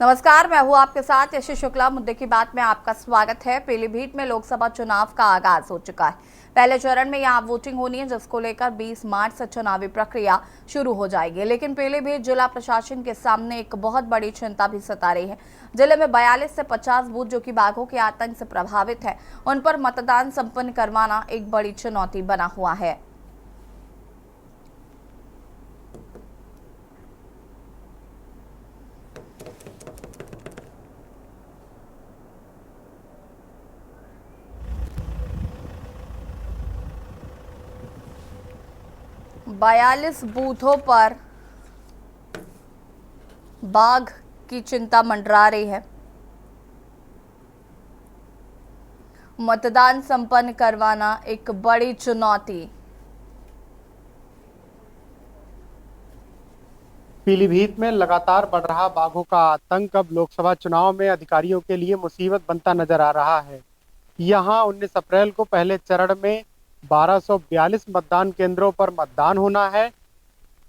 नमस्कार, मैं हूं आपके साथ यशी शुक्ला। मुद्दे की बात में आपका स्वागत है। पीलीभीत में लोकसभा चुनाव का आगाज हो चुका है। पहले चरण में यहां वोटिंग होनी है, जिसको लेकर 20 मार्च से चुनावी प्रक्रिया शुरू हो जाएगी। लेकिन पीलीभीत जिला प्रशासन के सामने एक बहुत बड़ी चिंता भी सता रही है। जिले में 42 से 50 बूथ जो कि बाघों के आतंक से प्रभावित है, उन पर मतदान संपन्न करवाना एक बड़ी चुनौती बना हुआ है। 42 बूथों पर बाघ की चिंता मंडरा रही है। मतदान संपन्न करवाना एक बड़ी चुनौती। पीलीभीत में लगातार बढ़ रहा बाघों का आतंक अब लोकसभा चुनाव में अधिकारियों के लिए मुसीबत बनता नजर आ रहा है। यहां 19 अप्रैल को पहले चरण में 1242 मतदान केंद्रों पर मतदान होना है।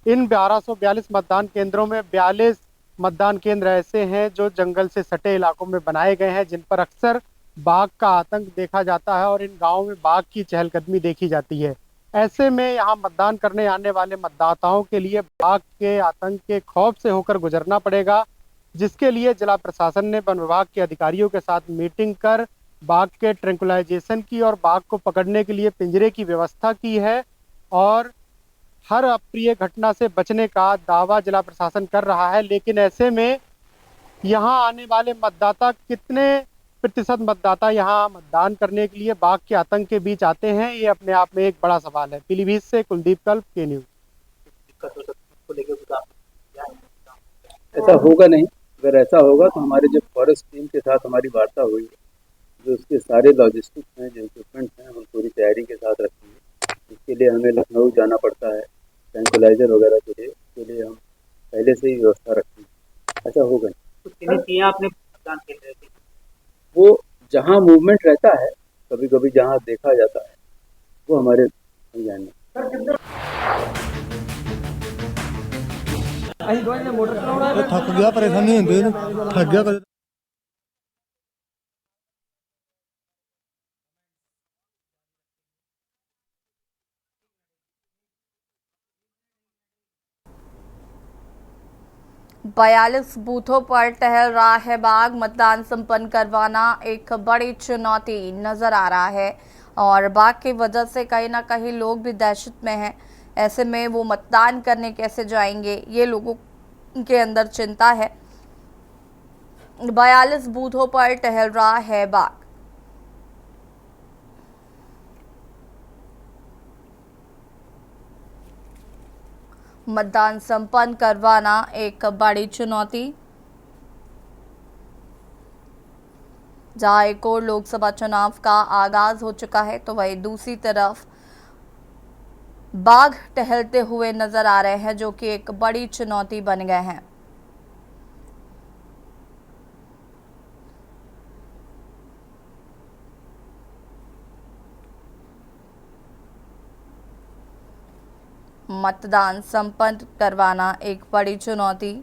इन 1242 मतदान केंद्रों में 42 मतदान केंद्र ऐसे हैं जो जंगल से सटे इलाकों में बनाए गए हैं, जिन पर अक्सर बाघ का आतंक देखा जाता है और इन गांवों में बाघ की चहलकदमी देखी जाती है। ऐसे में यहाँ मतदान करने आने वाले मतदाताओं के लिए बाघ के आतंक के खौफ से होकर गुजरना पड़ेगा, जिसके लिए जिला प्रशासन ने वन विभाग के अधिकारियों के साथ मीटिंग कर बाघ के ट्रैंकुलाइजेशन की और बाघ को पकड़ने के लिए पिंजरे की व्यवस्था की है। और हर अप्रिय घटना से बचने का दावा जिला प्रशासन कर रहा है। लेकिन ऐसे में यहाँ आने वाले मतदाता कितने प्रतिशत मतदाता यहाँ मतदान करने के लिए बाघ के आतंक के बीच आते हैं, ये अपने आप में एक बड़ा सवाल है। पीलीभीत से कुलदीप कल्प, के न्यूज। ऐसा होगा नहीं। अगर ऐसा होगा तो हमारे जो फॉरेस्ट टीम के साथ हमारी वार्ता हुई है, जो उसके सारे लॉजिस्टिक्स हैं, जो इक्विपमेंट्स हैं, हम पूरी तैयारी के साथ रखेंगे। इसके लिए हमें लखनऊ जाना पड़ता है ट्रैंकुलाइजर वगैरह के लिए, उसके लिए हम पहले से ही व्यवस्था रखेंगे। ऐसा होगा नहीं। किया आपने मतदान केंद्र पे? वो जहाँ मूवमेंट रहता है, कभी कभी जहाँ देखा जाता है, वो हमारे ध्यान में। थक गया, परेशानी होती है, थक गया। 42 बूथों पर टहल रहा है बाघ। मतदान संपन्न करवाना एक बड़ी चुनौती नजर आ रहा है और बाघ की वजह से कहीं ना कहीं लोग भी दहशत में हैं। ऐसे में वो मतदान करने कैसे जाएंगे, ये लोगों के अंदर चिंता है। 42 बूथों पर टहल रहा है बाघ। मतदान संपन्न करवाना एक बड़ी चुनौती। जहां एक और लोकसभा चुनाव का आगाज हो चुका है, तो वहीं दूसरी तरफ बाघ टहलते हुए नजर आ रहे हैं, जो कि एक बड़ी चुनौती बन गए हैं। मतदान संपन्न करवाना एक बड़ी चुनौती।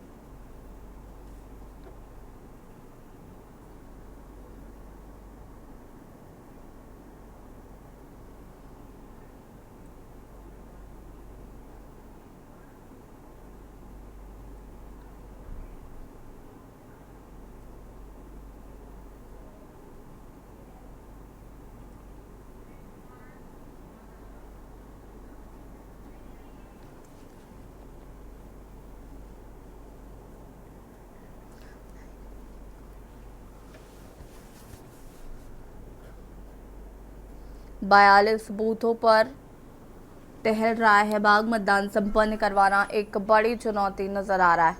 बयालीस बूथों पर टहल रहा है बाघ। मतदान संपन्न करवाना एक बड़ी चुनौती नजर आ रहा है।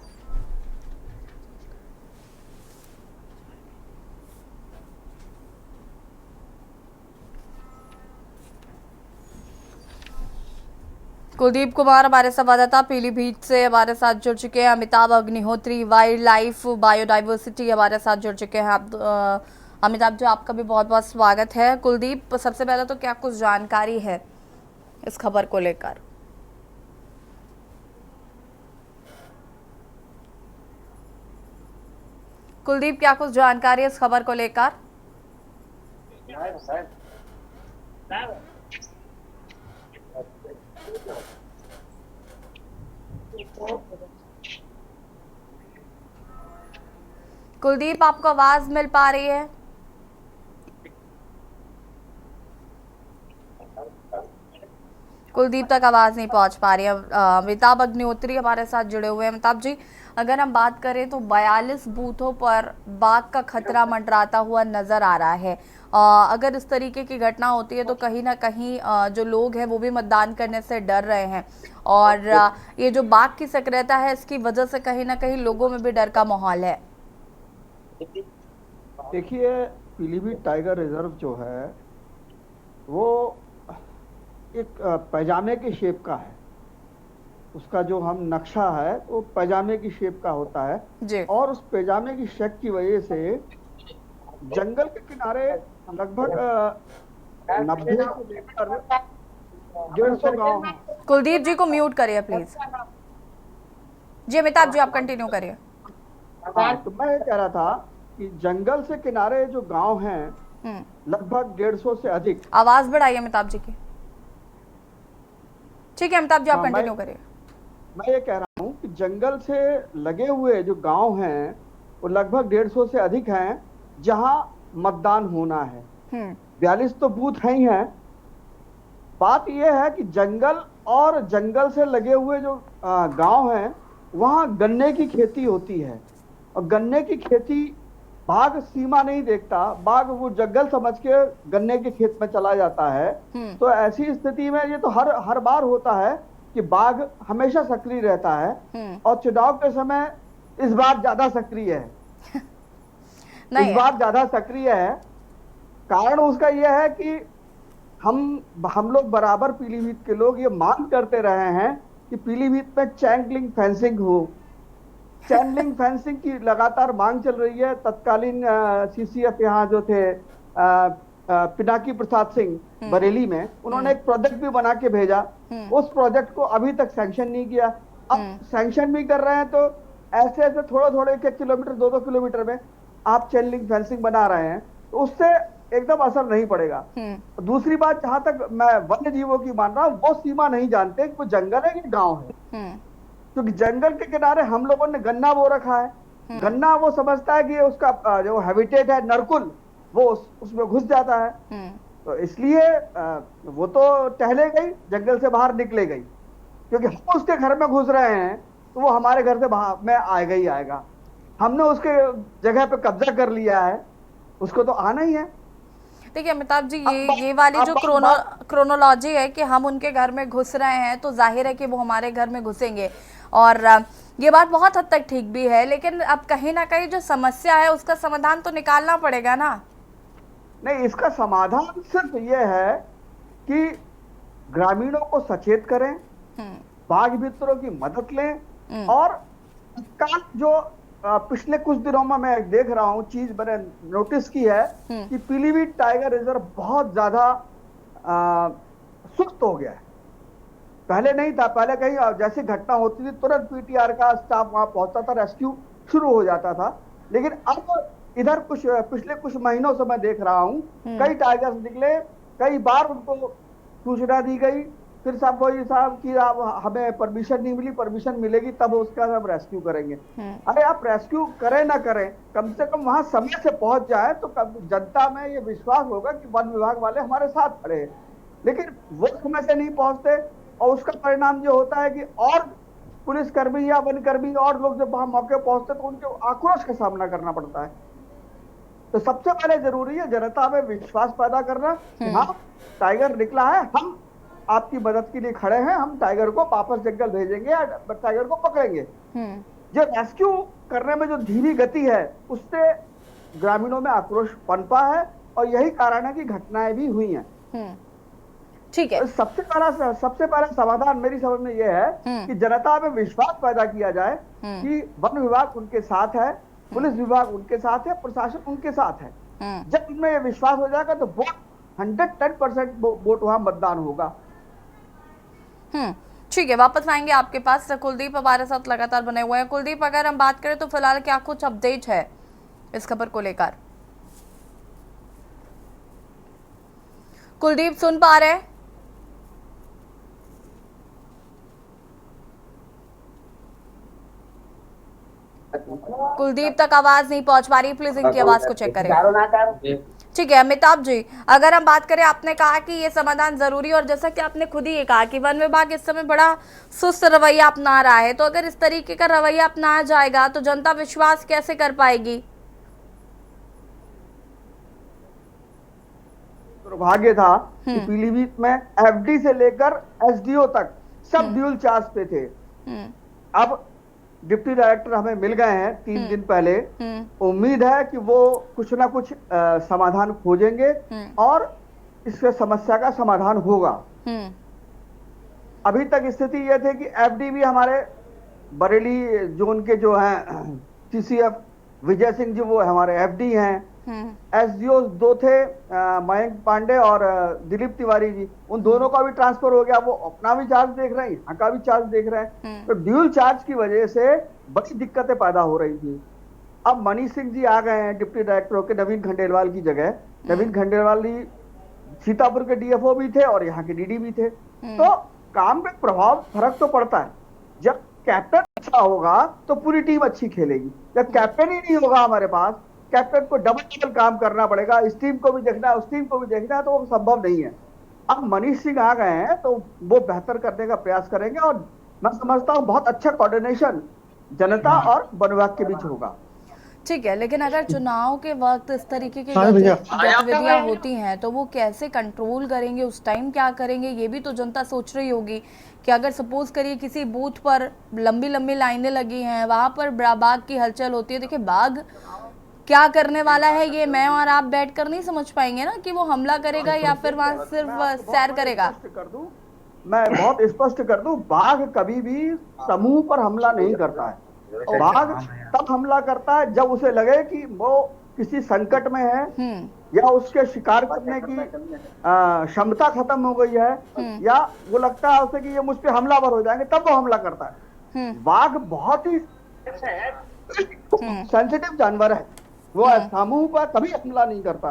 कुलदीप कुमार हमारे संवाददाता पीलीभीत से हमारे साथ जुड़ चुके हैं। Amitabh Agnihotri wild life biodiversity हमारे साथ जुड़ चुके हैं। आप अमिताभ जी, आपका भी बहुत बहुत स्वागत है। कुलदीप, सबसे पहले तो क्या कुछ जानकारी है इस खबर को लेकर? कुलदीप, क्या कुछ जानकारी है इस खबर को लेकर? कुलदीप, आपको आवाज मिल पा रही है? कुलदीप तक आवाज नहीं पहुंच पा रही है। अमिताभ अग्निहोत्री हमारे साथ जुड़े हुए हैं। अमिताभ जी, अगर हम बात करें तो 42 बूथों पर बाघ का खतरा मंडराता हुआ नजर आ रहा है। अगर इस तरीके की घटना होती है तो कहीं ना कहीं जो लोग हैं वो भी मतदान करने से डर रहे हैं, और ये जो बाघ की सक्रियता है इसकी वजह से कहीं ना कहीं लोगों में भी डर का माहौल है। देखिए, पीलीभीत टाइगर रिजर्व जो है वो एक पैजामे के शेप का है। उसका जो हम नक्शा है वो पैजामे की शेप का होता है जी। और उस पैजामे की शेप की वजह से जंगल के किनारे लगभग 90 से लेकर 150 गांव हैं। कुलदीप जी को म्यूट करिए प्लीज। जी अमिताभ जी, आप कंटिन्यू करिए। हाँ, तो मैं ये कह रहा था कि जंगल से किनारे जो गांव हैं लगभग 150 से अधिक। आवाज बढ़ाइए अमिताभ जी की। ठीक है अमिताभ जी, आप हाँ, कंटिन्यू करिए। मैं ये कह रहा हूँ कि जंगल से लगे हुए जो गांव हैं वो लगभग 150 से अधिक हैं जहां मतदान होना है। 42 तो बूथ हैं ही हैं। बात यह है कि जंगल और जंगल से लगे हुए जो गांव हैं वहां गन्ने की खेती होती है, और गन्ने की खेती बाघ सीमा नहीं देखता। बाघ वो जंगल समझ के गन्ने के खेत में चला जाता है। तो ऐसी स्थिति में ये तो हर बार होता है कि बाघ हमेशा सक्रिय रहता है, और चुनाव के समय इस बार ज्यादा सक्रिय है। इस बार ज्यादा सक्रिय है। कारण उसका यह है कि हम लोग बराबर पीलीभीत के लोग ये मांग करते रहे हैं कि पीलीभीत में चैन लिंक फेंसिंग हो। चैन लिंक फेंसिंग की लगातार मांग चल रही है। तत्कालीन सीसीएफ यहाँ जो थे पिनाकी प्रसाद सिंह बरेली में, उन्होंने एक प्रोजेक्ट भी बना के भेजा। उस प्रोजेक्ट को अभी तक सैंक्शन नहीं किया। अब सैंक्शन भी कर रहे हैं तो ऐसे ऐसे थोड़े थोड़े 1 किलोमीटर 2-2 किलोमीटर में आप चैन लिंक फेंसिंग बना रहे हैं, तो उससे एकदम असर नहीं पड़ेगा। दूसरी बात, जहां तक मैं वन्य जीवों की मान रहा हूँ, वो सीमा नहीं जानते कि वो जंगल है कि गांव है। क्योंकि जंगल के किनारे हम लोगों ने गन्ना बो रखा है। गन्ना वो समझता है कि उसका जो हैबिटेट है नरकुल, वो उसमें घुस जाता है। तो इसलिए वो तो टहले गई, जंगल से बाहर निकले गई। क्योंकि हम उसके घर में घुस रहे हैं तो वो हमारे घर से बाहर में आएगा ही आएगा। हमने उसके जगह पे कब्जा कर लिया है, उसको तो आना ही है। देखिए अमिताभ जी, ये वाली जो क्रोनोलॉजी है कि हम उनके घर में घुस रहे हैं तो जाहिर है कि वो हमारे घर में घुसेंगे, और ये बात बहुत हद तक ठीक भी है। लेकिन अब कहीं ना कहीं जो समस्या है उसका समाधान तो निकालना पड़ेगा ना। नहीं, इसका समाधान सिर्फ ये है कि ग्रामीणों को सचेत करें, बाघ मित्रों की मदद लें, और इसका जो पिछले कुछ दिनों में मैं देख रहा हूं चीज मैंने नोटिस की है कि पीलीभीत टाइगर रिजर्व बहुत ज्यादा सुस्त हो गया है। पहले नहीं था। पहले कहीं जैसी घटना होती थी तुरंत पीटीआर का स्टाफ वहां पहुंचता था, रेस्क्यू शुरू हो जाता था। लेकिन अब इधर पिछले कुछ महीनों से मैं देख रहा हूं कई टाइगर्स निकले, कई बार उनको सूचना दी गई, फिर साहब वही साहब कि आप हमें परमिशन नहीं मिली, परमिशन मिलेगी तब उसका हम रेस्क्यू करेंगे। अरे आप रेस्क्यू करें ना करें, कम से कम वहां समय से पहुंच जाए तो जनता में ये विश्वास होगा कि वन विभाग वाले हमारे साथ खड़े हैं। लेकिन वो समय से नहीं पहुंचते, और उसका परिणाम ये होता है कि और पुलिसकर्मी या वनकर्मी और लोग जब वहां मौके पहुंचते तो उनके आक्रोश का सामना करना पड़ता है। तो सबसे पहले जरूरी है जनता में विश्वास पैदा करना कि हाँ, टाइगर निकला है, हम आपकी मदद के लिए खड़े हैं, हम टाइगर को वापस जंगल भेजेंगे या टाइगर को पकड़ेंगे। जो रेस्क्यू करने में जो धीमी गति है उससे ग्रामीणों में आक्रोश पनपा है, और यही कारण है कि घटनाएं भी हुई हैं। ठीक है। सबसे पहला समाधान मेरी समझ में यह है कि जनता में विश्वास पैदा किया जाए कि वन विभाग उनके साथ है, पुलिस विभाग उनके साथ है, प्रशासन उनके साथ है। जब इनमें यह विश्वास हो जाएगा तो वोट 110% वोट वहां मतदान होगा। ठीक है, वापस आएंगे आपके पास। कुलदीप हमारे साथ लगातार बने हुए हैं। कुलदीप, अगर हम बात करें तो फिलहाल क्या कुछ अपडेट है इस खबर को लेकर। कुलदीप सुन पा रहे हैं? कुलदीप तक आवाज नहीं पहुंच पा रही, प्लीज इनकी आवाज को चेक करें। ठीक है अमिताभ जी, अगर हम बात करें, आपने कहा कि ये समाधान जरूरी, और जैसा कि आपने खुद ही ये कहा कि वन विभाग इस समय बड़ा सुस्त रवैया अपना रहा है, तो अगर इस तरीके का रवैया अपनाया जाएगा तो जनता विश्वास कैसे कर पाएगी? दुर्भाग्य था कि पीलीभीत में एफडी से लेकर एसडीओ तक सब ड्यूल चार्ज पे थे। अब डिप्टी डायरेक्टर हमें मिल गए हैं 3 दिन पहले। उम्मीद है कि वो कुछ ना कुछ समाधान खोजेंगे और इस समस्या का समाधान होगा। अभी तक स्थिति ये थी कि एफडी भी हमारे बरेली जोन के जो हैं टीसीएफ विजय सिंह जी, वो हमारे एफडी हैं। एसडीओ 2 थे, मयंक पांडे और दिलीप तिवारी जी, उन दोनों का भी ट्रांसफर हो गया। वो अपना भी चार्ज देख रहे हैं, यहाँ का भी चार्ज देख रहे हैं। तो ड्यूल चार्ज की वजह से बड़ी दिक्कतें पैदा हो रही थी। अब मनीष सिंह जी आ गए हैं डिप्टी डायरेक्टर होकर नवीन खंडेलवाल की जगह। नवीन खंडेलवाल जी सीतापुर के डीएफओ भी थे और यहाँ के डीडी भी थे। तो काम में प्रभाव फर्क तो पड़ता है। जब कैप्टन अच्छा होगा तो पूरी टीम अच्छी खेलेगी। जब कैप्टन ही नहीं होगा हमारे पास, कैप्टन को डबल काम करना पड़ेगा, इस टीम को भी देखना है, उस टीम को भी देखना है, तो वो संभव नहीं है। अब मनीष सिंह आ गए हैं तो वो बेहतर करने का प्रयास करेंगे और मैं समझता हूँ बहुत अच्छा कोऑर्डिनेशन जनता और वन विभाग के बीच होगा। ठीक है, लेकिन अगर चुनाव के वक्त इस तरीके की गतिविधियां होती हैं तो वो कैसे कंट्रोल करेंगे, उस टाइम क्या करेंगे, ये भी तो जनता सोच रही होगी कि अगर सपोज करिए किसी बूथ पर लंबी लंबी लाइनें लगी हैं, वहां पर बाघ की हलचल होती है। देखिए बाघ क्या करने वाला है ये मैं और आप बैठकर नहीं समझ पाएंगे ना, कि वो हमला करेगा या फिर वहां सिर्फ सैर करेगा। मैं बहुत स्पष्ट कर दूं, बाघ कभी भी समूह पर हमला नहीं करता है। बाघ तब हमला करता है जब उसे लगे कि वो किसी संकट में है या उसके शिकार करने की क्षमता खत्म हो गई है, या वो लगता है उसे कि ये मुझ पे हमलावर हो जाएंगे, तब वो हमला करता है। बाघ बहुत ही सेंसिटिव जानवर है, वो समूह पर कभी हमला नहीं करता।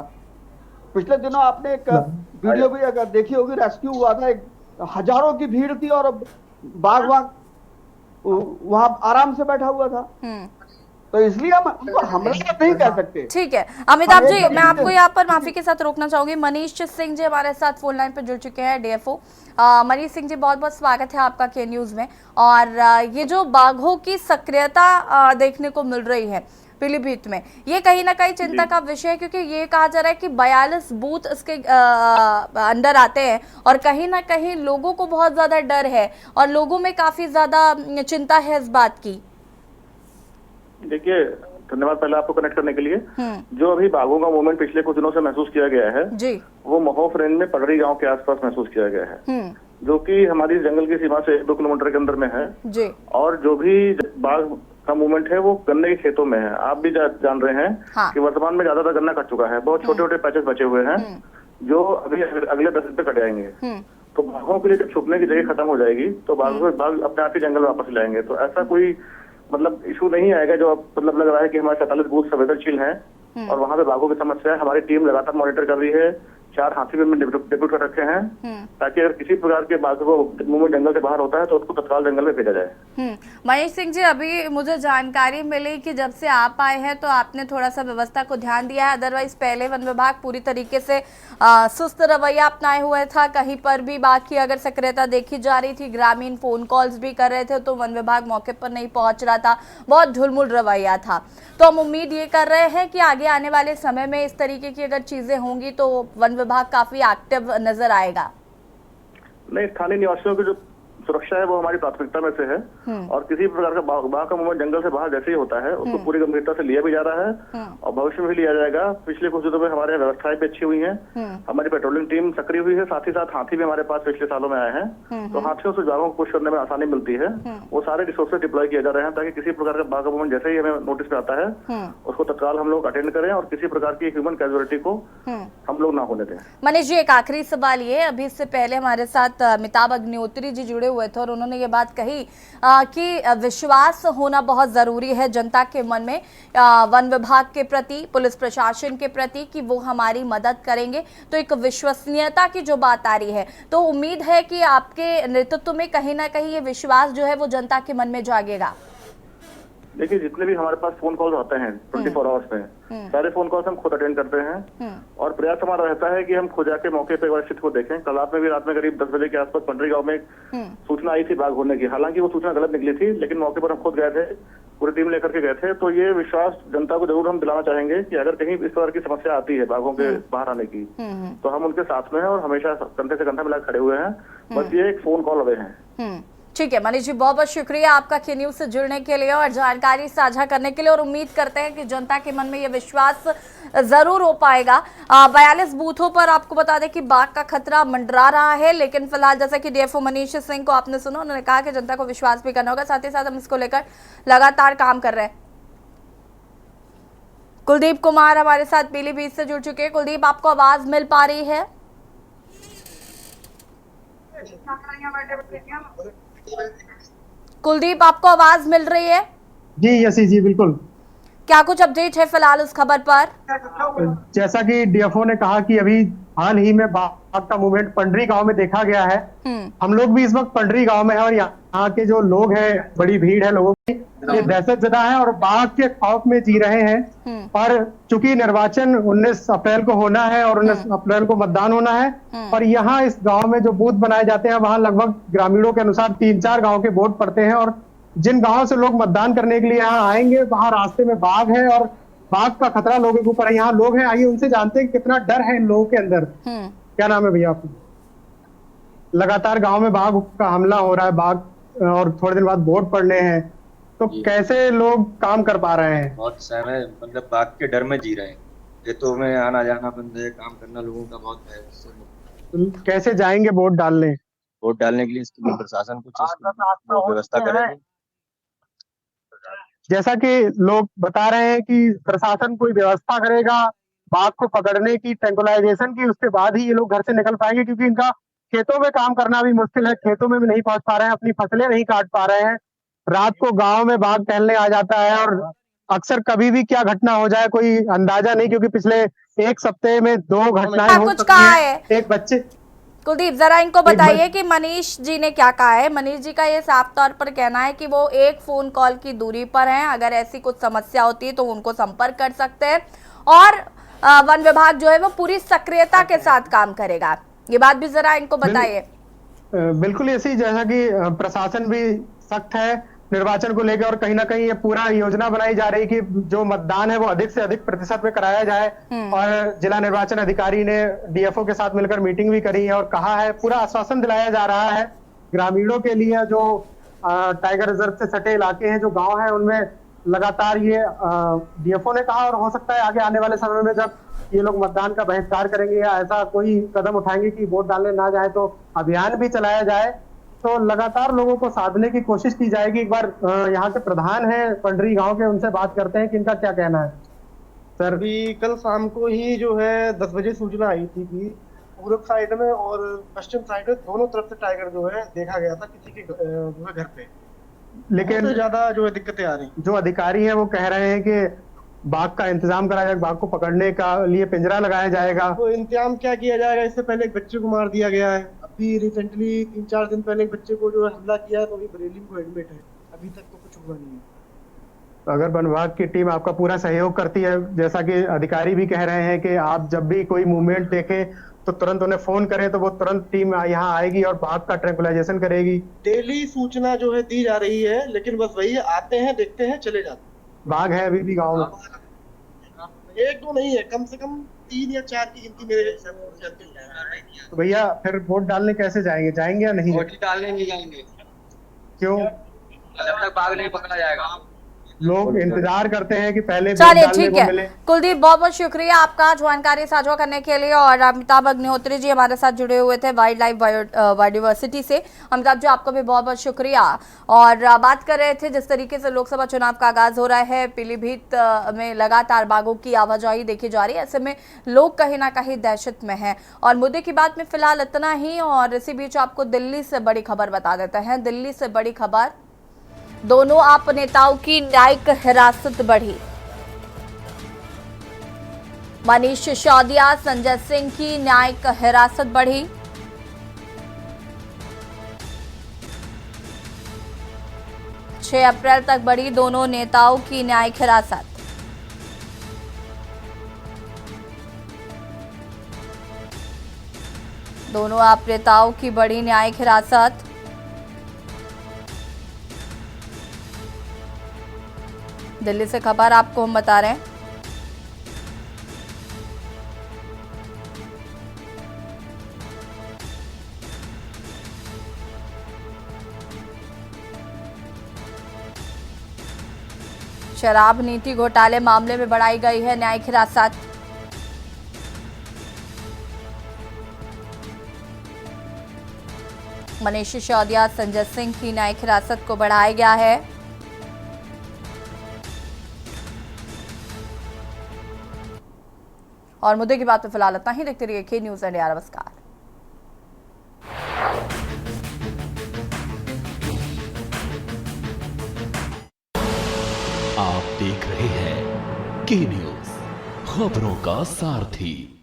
पिछले दिनों आपने एक वीडियो भी अगर देखी होगी, रेस्क्यू हुआ था, एक हजारों की भीड़ थी और बाघ वहां आराम से बैठा हुआ था। तो इसलिए हम उनको हमला नहीं कह सकते। ठीक है अमिताभ जी, मैं आपको यहाँ पर माफी के साथ रोकना चाहूंगी। मनीष सिंह जी हमारे साथ फोन लाइन पर जुड़ चुके हैं, डीएफओ। मनीष सिंह जी, बहुत बहुत स्वागत है आपका के न्यूज में। और ये जो बाघों की सक्रियता देखने को मिल रही है पीलीभीत में, ये कहीं ना कहीं चिंता का विषय है, क्योंकि ये कहा जा रहा है कि 42 बूथ इसके अंडर आते हैं और कहीं ना कहीं लोगों को बहुत ज्यादा डर है और लोगों में काफी ज्यादा चिंता है इस बात की। देखिए, धन्यवाद पहले आपको कनेक्ट करने के लिए। जो अभी बाघों का मूवमेंट पिछले कुछ दिनों से महसूस किया गया है जी, वो महोफ रेंज में पगड़ी गांव के आसपास महसूस किया गया है, जो कि हमारी जंगल की सीमा से 1-2 किलोमीटर के अंदर में है जी। और जो भी बाघ का मूवमेंट है वो गन्ने के खेतों में है। आप भी जान रहे हैं कि वर्तमान में ज्यादातर गन्ना कट चुका है, बहुत छोटे छोटे पैचेस बचे हुए हैं जो अभी अगले 10 दिन पे कट जाएंगे। तो बाघों के लिए जब छुपने की जगह खत्म हो जाएगी तो बाघ अपने आप ही जंगल वापस लाएंगे। तो ऐसा कोई मतलब इशू नहीं आएगा जो मतलब लग रहा है कि हमारे 47 बूथ संवेदनशील हैं और वहां पे बाघों की समस्या है। हमारी टीम लगातार मॉनिटर कर रही है, 4 हाथी भी डिप्यूट कर रखे हैं, ताकि अगर किसी प्रकार के बाघ को मूवमेंट जंगल से बाहर होता है तो उसको तत्काल जंगल में भेजा जाए। महेश सिंह जी, अभी मुझे जानकारी मिली कि जब से आप आए हैं तो आपने थोड़ा सा व्यवस्था को ध्यान दिया है, अदरवाइज पहले वन विभाग पूरी तरीके से सुस्त रवैया अपनाए हुए था। कहीं पर भी बाघ की अगर सक्रियता देखी जा रही थी, ग्रामीण फोन कॉल्स भी कर रहे थे तो वन विभाग मौके पर नहीं पहुंच रहा था, बहुत ढुलमुल रवैया था। तो हम उम्मीद ये कर रहे हैं कि आगे आने वाले समय में इस तरीके की अगर चीजें होंगी तो वन विभाग काफी एक्टिव नजर आएगा। नहीं, स्थानीय निवासियों की जो सुरक्षा है वो हमारी प्राथमिकता में से है और किसी प्रकार का बाघ का मूवमेंट जंगल से बाहर जैसे ही होता है उसको पूरी गंभीरता से लिया भी जा रहा है और भविष्य में भी लिया जाएगा। पिछले कुछ दिनों में हमारे व्यवस्थाएं भी अच्छी हुई हैं, हमारी पेट्रोलिंग टीम सक्रिय हुई है, साथ ही साथ हाथी भी हमारे पास पिछले सालों में आए हैं। तो हाथियों से बाघों को पुश करने में आसानी मिलती है। वो सारे रिसोर्सेज डिप्लॉय किए जा रहे हैं ताकि किसी प्रकार का बाघ का मूवमेंट जैसे ही हमें नोटिस पे आता है उसको तत्काल हम लोग अटेंड करें और किसी प्रकार की ह्यूमन कैजुअलिटी को हम लोग ना होने दें। मनीष जी, एक आखिरी सवाल ये, अभी इससे पहले हमारे साथ अमिताभ अग्निहोत्री जी जुड़े हुए थे और उन्होंने ये बात कही कि विश्वास होना बहुत ज़रूरी है जनता के मन में वन विभाग के प्रति, पुलिस प्रशासन के प्रति, कि वो हमारी मदद करेंगे। तो एक विश्वसनीयता की जो बात आ रही है, तो उम्मीद है कि आपके नेतृत्व में कहीं ना कहीं ये विश्वास जो है वो जनता के मन में जागेगा। देखिए, जितने भी हमारे पास फोन कॉल आते हैं 24 आवर्स में, सारे फोन कॉल्स हम खुद अटेंड करते हैं और प्रयास हमारा रहता है कि हम खुद जाके मौके पे एक बार स्थिति को देखें। कल रात में करीब 10 बजे के आसपास पंडरी गांव में एक सूचना आई थी बाघ होने की। हालांकि वो सूचना गलत निकली थी, लेकिन मौके पर हम खुद गए थे, पूरी टीम लेकर के गए थे। तो ये विश्वास जनता को जरूर हम दिलाना चाहेंगे कि अगर कहीं इस तरह की समस्या आती है बाघों के बाहर आने की, तो हम उनके साथ में हैं और हमेशा कंधे से कंधा मिला खड़े हुए हैं। बस ये एक फोन कॉल अवे हैं। ठीक है मनीष जी, बहुत बहुत शुक्रिया आपका के न्यूज़ से जुड़ने के लिए और जानकारी साझा करने के लिए, और उम्मीद करते हैं कि जनता के मन में ये विश्वास जरूर हो पाएगा। 42 बूथों पर आपको बता दें कि बाघ का खतरा मंडरा रहा है, लेकिन फिलहाल जैसा कि डीएफओ मनीष सिंह को आपने सुना, उन्होंने कहा कि जनता को विश्वास भी करना होगा, साथ ही साथ हम इसको लेकर लगातार काम कर रहे हैं। कुलदीप कुमार हमारे साथ पीलीभीत से जुड़ चुके हैं। कुलदीप, आपको आवाज मिल पा रही है? कुलदीप, आपको आवाज मिल रही है? जी यसी जी, बिल्कुल। क्या कुछ अपडेट है फिलहाल उस खबर पर? जैसा कि डीएफओ ने कहा कि अभी हाल ही में बाघ का मूवमेंट पंडरी गांव में देखा गया है। हम लोग भी इस वक्त पंडरी गांव में है और यहाँ के जो लोग हैं, बड़ी भीड़ है लोगों की, ये दहशत ज़दा है और बाघ के खौफ में जी रहे हैं। और चूंकि निर्वाचन 19 अप्रैल को होना है और 19 अप्रैल को मतदान होना है, और यहाँ इस गांव में जो बूथ बनाए जाते हैं वहाँ लगभग ग्रामीणों के अनुसार 3-4 गाँव के वोट पड़ते हैं, और जिन गाँव से लोग मतदान करने के लिए यहाँ आएंगे वहाँ रास्ते में बाघ है और बाघ का खतरा लोगों के ऊपर है। यहाँ लोग हैं, आइए उनसे जानते हैं कितना डर है इन लोगों के अंदर। क्या नाम है भैया आपको? लगातार गांव में बाघ का हमला हो रहा है, बाघ और थोड़े दिन बाद वोट पड़ने हैं, तो कैसे लोग काम कर पा रहे हैं? बहुत समय मतलब बाघ के डर में जी रहे हैं। खेतों में आना जाना बंद है, काम करना लोगों का बहुत है। तो कैसे जाएंगे वोट डालने? वोट डालने के लिए इसके लिए प्रशासन कुछ व्यवस्था करेगी। जैसा कि लोग बता रहे हैं कि प्रशासन कोई व्यवस्था करेगा बाघ को पकड़ने की, ट्रैंकुलाइजेशन की, उसके बाद ही ये लोग घर से निकल पाएंगे, क्योंकि इनका खेतों में काम करना भी मुश्किल है, खेतों में भी नहीं पहुंच पा रहे हैं, अपनी फसलें नहीं काट पा रहे हैं। रात को गांव में बाघ टहलने आ जाता है और अक्सर कभी भी क्या घटना हो जाए कोई अंदाजा नहीं, क्योंकि पिछले एक सप्ताह में 2 घटनाएं हो चुकी हैं। एक बच्चे, कुलदीप जरा इनको बताइए कि मनीष जी ने क्या कहा है। मनीष जी का ये साफ तौर पर कहना है कि वो एक फोन कॉल की दूरी पर हैं, अगर ऐसी कुछ समस्या होती है तो उनको संपर्क कर सकते हैं और वन विभाग जो है वो पूरी सक्रियता के साथ काम करेगा। ये बात भी जरा इनको बताइए। बिल्कुल ऐसी, जैसा कि प्रशासन भी सख्त है निर्वाचन को लेकर और कहीं ना कहीं ये पूरा योजना बनाई जा रही कि जो मतदान है वो अधिक से अधिक प्रतिशत में कराया जाए, और जिला निर्वाचन अधिकारी ने डीएफओ के साथ मिलकर मीटिंग भी करी है और कहा है, पूरा आश्वासन दिलाया जा रहा है ग्रामीणों के लिए। जो टाइगर रिजर्व से सटे इलाके हैं, जो गांव हैं, उनमें लगातार ये डीएफओ ने कहा, और हो सकता है आगे आने वाले समय में जब ये लोग मतदान का बहिष्कार करेंगे या ऐसा कोई कदम उठाएंगे कि वोट डालने ना जाए, तो अभियान भी चलाया जाए, तो लगातार लोगों को साधने की कोशिश की जाएगी। एक बार यहाँ के प्रधान है पंडरी गांव के, उनसे बात करते हैं कि इनका क्या कहना है। सर, अभी कल शाम को ही जो है 10 बजे सूचना आई थी कि पूर्व साइड में और पश्चिम साइड में दोनों तरफ से टाइगर जो है देखा गया था किसी के जो है घर पे, लेकिन ज्यादा जो है दिक्कतें आ रही। जो अधिकारी है वो कह रहे हैं कि बाघ का इंतजाम कराया जाएगा, बाघ को पकड़ने का लिए पिंजरा लगाया जाएगा। तो इंतजाम क्या किया जाएगा? इससे पहले एक बच्चे को मार दिया गया है, अभी रिसेंटली 3-4 दिन पहले एक बच्चे को जो है हमला किया है, तो अभी बरेली में एडमिट है, अभी तक तो कुछ हुआ नहीं है। अगर वन विभाग की टीम आपका पूरा सहयोग करती है, जैसा कि अधिकारी भी कह रहे हैं कि आप जब भी कोई मूवमेंट देखें तो तुरंत उन्हें फोन करें, तो वो तुरंत टीम यहाँ आएगी और बाघ का ट्रैंकुलाइजेशन करेगी। डेली सूचना जो है दी जा रही है, लेकिन बस वही आते हैं, देखते हैं, चले जाते हैं। बाघ है अभी भी गाँव में? 1-2 नहीं है, कम से कम 3 या 4 की गिनती मेरे हिसाब से जाती है। तो भैया फिर वोट डालने कैसे जाएंगे? जाएंगे या नहीं? वोट डालने नहीं जाएंगे। क्यों? जब तक बाघ नहीं पकड़ा जाएगा। लोग इंतजार करते हैं कि पहले वोट चलिए डालने ठीक को है मिले। कुलदीप, बहुत बहुत शुक्रिया आपका जानकारी साझा करने के लिए। और अमिताभ अग्निहोत्री जी हमारे साथ जुड़े हुए थे वाइल्ड लाइफ बायोडाइवर्सिटी से। अमिताभ जी आपका भी बहुत बहुत शुक्रिया। और बात कर रहे थे जिस तरीके से लोकसभा चुनाव का आगाज हो रहा है, पीलीभीत में लगातार बाघों की आवाजाही देखी जा रही है। ऐसे में लोग कहीं ना कहीं दहशत में हैं। और मुद्दे की बात में फिलहाल इतना ही। और इसी बीच आपको दिल्ली से बड़ी खबर बता देते हैं। दिल्ली से बड़ी खबर, दोनों आप नेताओं की न्यायिक हिरासत बढ़ी। मनीष सिसोदिया, संजय सिंह की न्यायिक हिरासत बढ़ी। छह अप्रैल तक बढ़ी दोनों नेताओं की न्यायिक हिरासत। दोनों आप नेताओं की बढ़ी न्यायिक हिरासत। दिल्ली से खबर आपको हम बता रहे हैं। शराब नीति घोटाले मामले में बढ़ाई गई है न्यायिक हिरासत। मनीष सिसोदिया, संजय सिंह की न्यायिक हिरासत को बढ़ाया गया है। और मुद्दे की बात तो फिलहाल इतना ही। देखते रहिए के न्यूज़ इंडिया। नमस्कार। आप देख रहे हैं के न्यूज़, खबरों का सारथी।